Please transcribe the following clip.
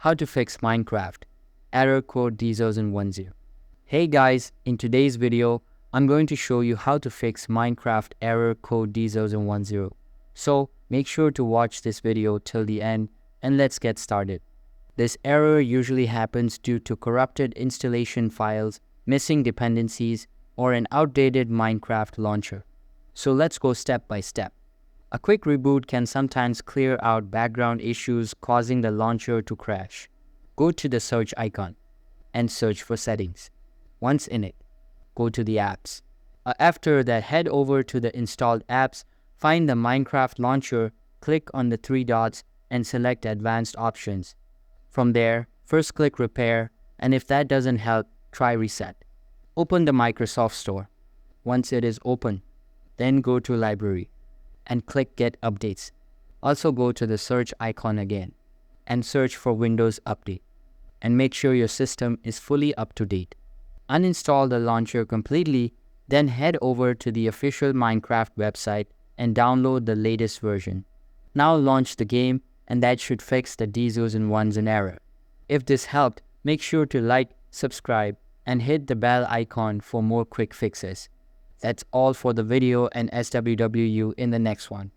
How to fix Minecraft. Error code D-0010. Hey guys, in today's video, I'm going to show you how to fix Minecraft error code D-0010. So make sure to watch this video till the end and let's get started. This error usually happens due to corrupted installation files, missing dependencies, or an outdated Minecraft launcher. So let's go step by step. A quick reboot can sometimes clear out background issues causing the launcher to crash. Go to the search icon and search for settings. Once in it, go to the apps. After that, head over to the installed apps, find the Minecraft launcher, click on the three dots and select advanced options. From there, first click repair, and if that doesn't help, try reset. Open the Microsoft Store. Once it is open, then go to library and click get updates. Also go to the search icon again and search for Windows Update and make sure your system is fully up to date. Uninstall the launcher completely, then head over to the official Minecraft website and download the latest version. Now launch the game and that should fix the D-0010 error. If this helped, make sure to like, subscribe, and hit the bell icon for more quick fixes. That's all for the video and SWWU in the next one.